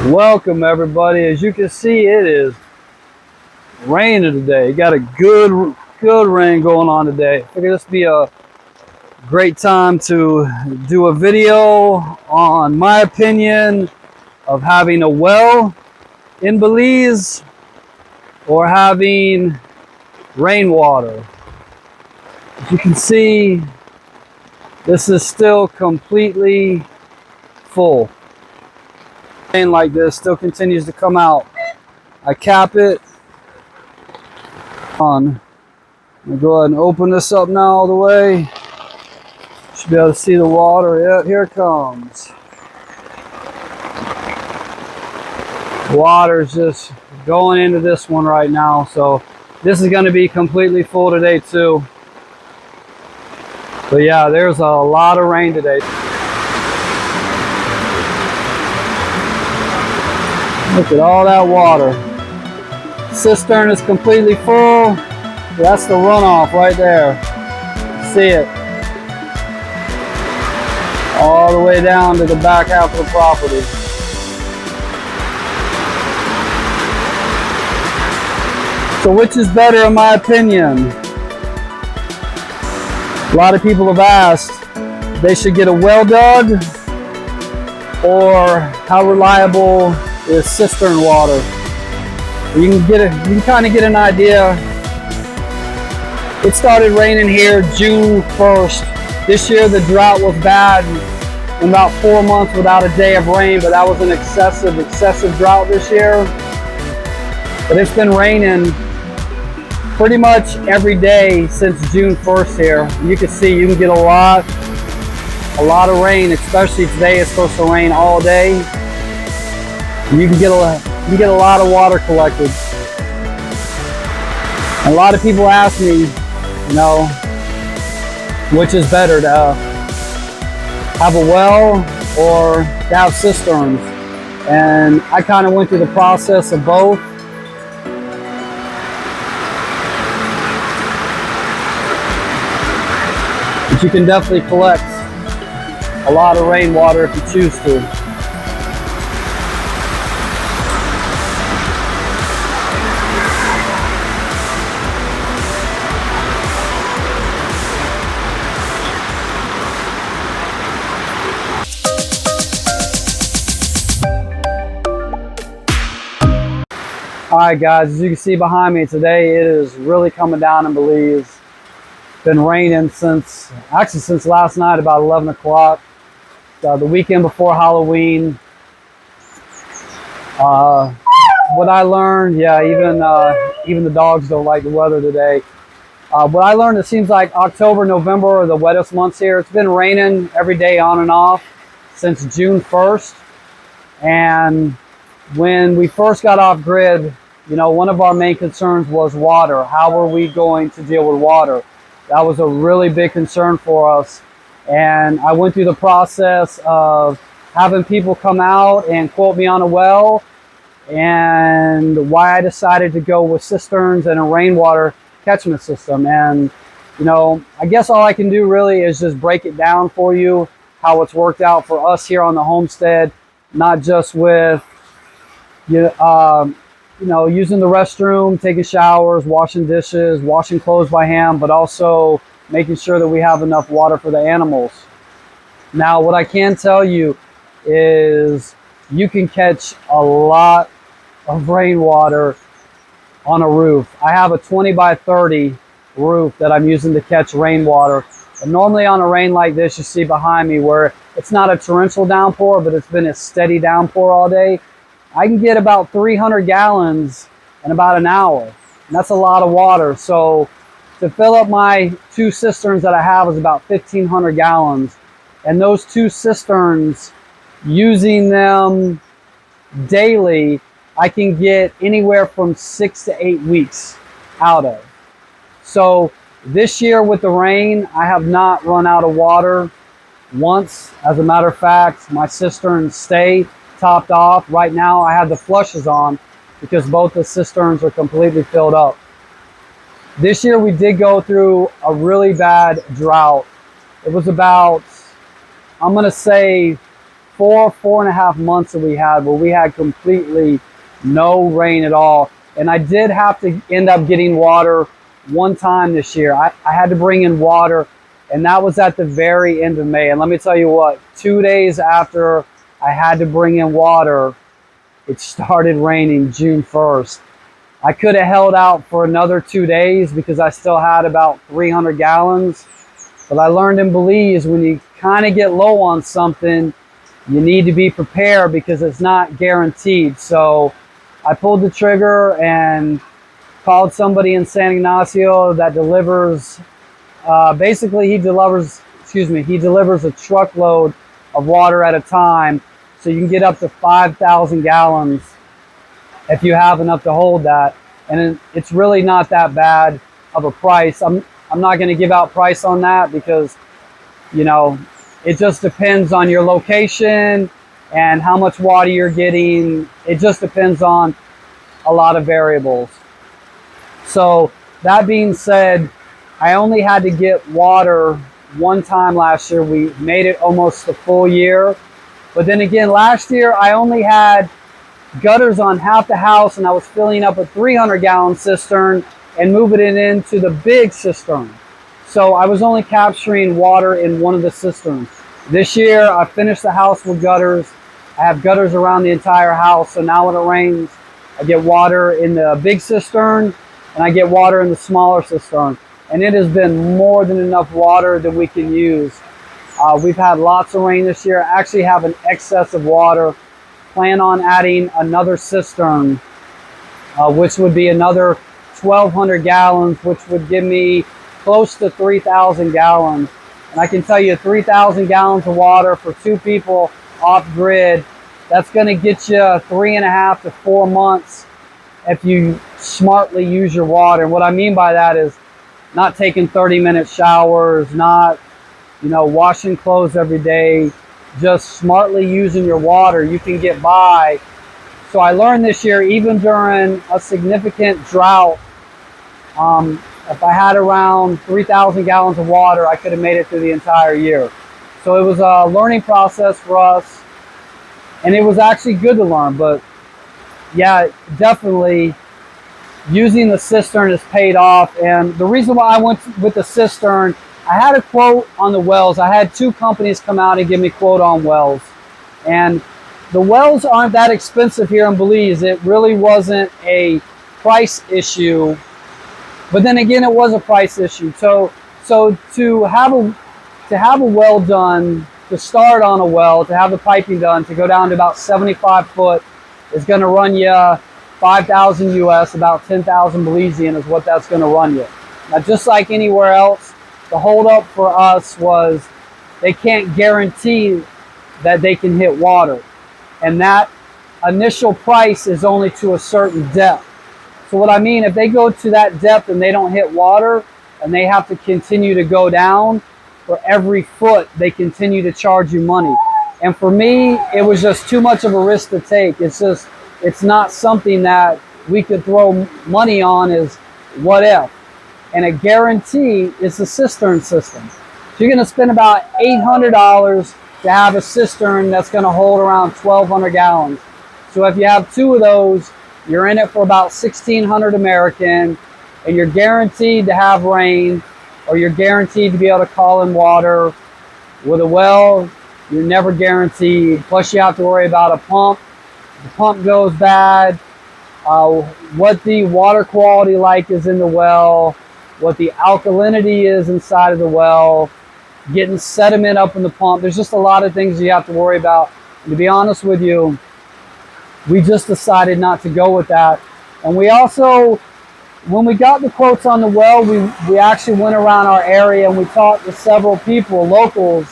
Welcome everybody. As you can see, it is raining today. Got a good rain going on today. I figured this would be a great time to do a video on my opinion of having a well in Belize or having rainwater. As you can see, this is still completely full. Rain like this still continues to come out. I cap it on. I'm gonna go ahead and open this up now all the way. Should be able to see the water. Yeah, here it comes. Water's just going into this one right now, so this is going to be completely full today too. But yeah, there's a lot of rain today. Look at all that water. Cistern is completely full. That's the runoff right there. See it? All the way down to the back half of the property. So which is better in my opinion? A lot of people have asked if they should get a well dug or how reliable is cistern water. You can kind of get an idea. It started raining here June 1st. This year the drought was bad. In about 4 months without a day of rain, but that was an excessive drought this year. But it's been raining pretty much every day since June 1st here. You can see you can get a lot of rain, especially today. It's supposed to rain all day. You can get a lot of water collected. And a lot of people ask me, you know, which is better, to have a well or to have cisterns. And I kind of went through the process of both. But you can definitely collect a lot of rainwater if you choose to. Alright guys, as you can see behind me today, it is really coming down in Belize. It's been raining since last night about 11 o'clock. The weekend before Halloween. What I learned, yeah, even the dogs don't like the weather today. What I learned, it seems like October, November are the wettest months here. It's been raining every day on and off since June 1st. And when we first got off grid, you know, one of our main concerns was water. How are we going to deal with water? That was a really big concern for us. And I went through the process of having people come out and quote me on a well, and why I decided to go with cisterns and a rainwater catchment system. And, you know, I guess all I can do really is just break it down for you, how it's worked out for us here on the homestead, not just with you know, using the restroom, taking showers, washing dishes, washing clothes by hand, but also making sure that we have enough water for the animals. Now, what I can tell you is you can catch a lot of rainwater on a roof. I have a 20 by 30 roof that I'm using to catch rainwater. And normally on a rain like this, you see behind me where it's not a torrential downpour, but it's been a steady downpour all day. I can get about 300 gallons in about an hour. And that's a lot of water. So to fill up my 2 cisterns that I have is about 1,500 gallons. And those 2 cisterns, using them daily, I can get anywhere from 6 to 8 weeks out of. So this year with the rain, I have not run out of water once. As a matter of fact, my cisterns stay topped off. Right now I have the flushes on because both the cisterns are completely filled up. This year we did go through a really bad drought. It was about, I'm going to say four and a half months that we had where we had completely no rain at all. And I did have to end up getting water one time this year. I had to bring in water, and that was at the very end of May. And let me tell you what, 2 days after I had to bring in water, it started raining June 1st. I could have held out for another 2 days because I still had about 300 gallons. But I learned in Belize, when you kind of get low on something, you need to be prepared because it's not guaranteed. So I pulled the trigger and called somebody in San Ignacio that delivers, basically he delivers a truckload of water at a time. So you can get up to 5,000 gallons if you have enough to hold that. And it's really not that bad of a price. I'm not going to give out price on that because, you know, it just depends on your location and how much water you're getting. It just depends on a lot of variables. So that being said, I only had to get water one time last year. We made it almost a full year. But then again, last year I only had gutters on half the house, and I was filling up a 300-gallon cistern and moving it into the big cistern. So I was only capturing water in one of the cisterns. This year I finished the house with gutters. I have gutters around the entire house, so now when it rains, I get water in the big cistern and I get water in the smaller cistern. And it has been more than enough water that we can use. We've had lots of rain this year. I actually have an excess of water. Plan on adding another cistern, which would be another 1,200 gallons, which would give me close to 3,000 gallons. And I can tell you 3,000 gallons of water for 2 people off grid, that's going to get you 3.5 to 4 months if you smartly use your water. And what I mean by that is not taking 30-minute showers, not, you know, washing clothes every day, just smartly using your water. You can get by. So I learned this year, even during a significant drought, if I had around 3,000 gallons of water, I could have made it through the entire year. So it was a learning process for us, and it was actually good to learn. But yeah, definitely using the cistern has paid off. And the reason why I went with the cistern, I had a quote on the wells. I had 2 companies come out and give me a quote on wells. And the wells aren't that expensive here in Belize. It really wasn't a price issue. But then again, it was a price issue. So to have a well done, to start on a well, to have the piping done, to go down to about 75 foot is going to run you 5,000 US, about 10,000 Belizean is what that's going to run you. Now, just like anywhere else, the holdup for us was they can't guarantee that they can hit water. And that initial price is only to a certain depth. So what I mean, if they go to that depth and they don't hit water and they have to continue to go down, for every foot they continue to charge you money. And for me, it was just too much of a risk to take. It's not something that we could throw money on as what if. And a guarantee is the cistern system. So you're going to spend about $800 to have a cistern that's going to hold around 1,200 gallons. So if you have 2 of those, you're in it for about 1,600 American, and you're guaranteed to have rain, or you're guaranteed to be able to call in water. With a well, you're never guaranteed. Plus you have to worry about a pump. The pump goes bad. What the water quality like is in the well, what the alkalinity is inside of the well, getting sediment up in the pump. There's just a lot of things you have to worry about. And to be honest with you, we just decided not to go with that. And we also, when we got the quotes on the well, we actually went around our area and we talked to several people, locals,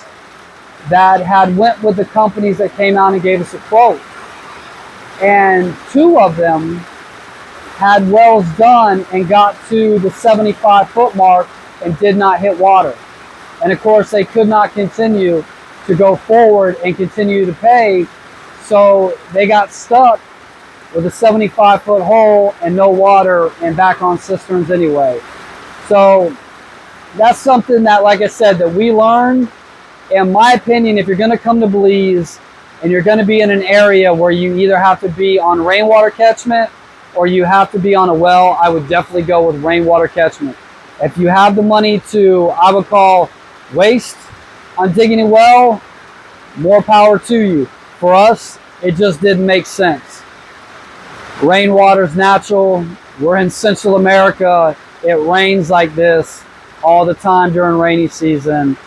that had went with the companies that came out and gave us a quote. And 2 of them had wells done and got to the 75-foot mark and did not hit water. And of course, they could not continue to go forward and continue to pay. So they got stuck with a 75-foot hole and no water and back on cisterns anyway. So that's something that, like I said, that we learned. In my opinion, if you're going to come to Belize and you're going to be in an area where you either have to be on rainwater catchment or you have to be on a well, I would definitely go with rainwater catchment. If you have the money to, I would call, waste on digging a well, more power to you. For us, it just didn't make sense. Rainwater's natural. We're in Central America. It rains like this all the time during rainy season.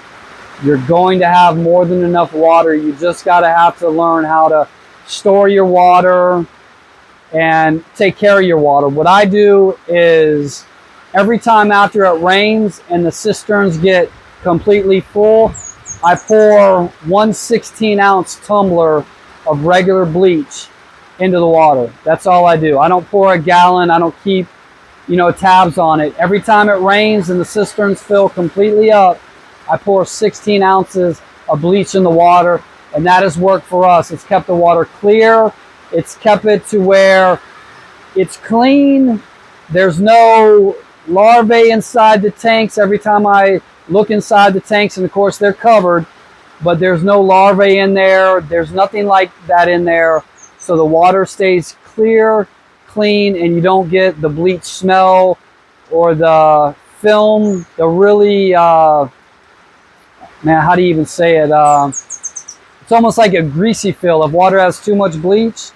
You're going to have more than enough water. You just have to learn how to store your water and take care of your water. What I do is every time after it rains and the cisterns get completely full, I pour 1 16-ounce tumbler of regular bleach into the water. That's all I do. I don't pour a gallon. I don't keep, tabs on it. Every time it rains and the cisterns fill completely up, I pour 16 ounces of bleach in the water, and that has worked for us. It's kept the water clear. It's kept it to where it's clean. There's no larvae inside the tanks. Every time I look inside the tanks, and of course they're covered, but there's no larvae in there. There's nothing like that in there. So the water stays clear, clean, and you don't get the bleach smell or the film, the really, man, how do you even say it? It's almost like a greasy feel. If water has too much bleach,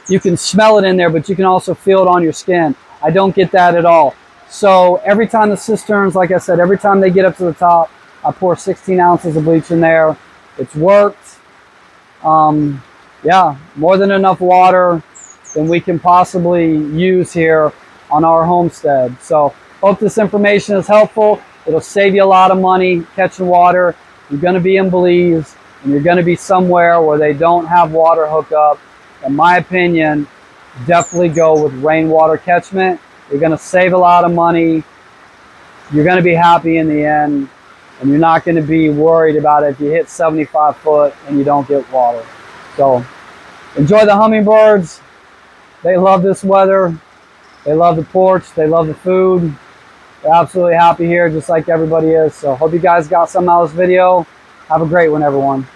you can smell it in there, but you can also feel it on your skin. I don't get that at all. So every time the cisterns, like I said, every time they get up to the top, I pour 16 ounces of bleach in there. It's worked. Yeah, more than enough water than we can possibly use here on our homestead. So hope this information is helpful. It'll save you a lot of money catching water. You're going to be in Belize, and you're going to be somewhere where they don't have water hookup. In my opinion, definitely go with rainwater catchment. You're going to save a lot of money. You're going to be happy in the end, and you're not going to be worried about it if you hit 75 foot and you don't get water. So enjoy the hummingbirds. They love this weather. They love the porch. They love the food. They're absolutely happy here, just like everybody is. So hope you guys got something out of this video. Have a great one, everyone.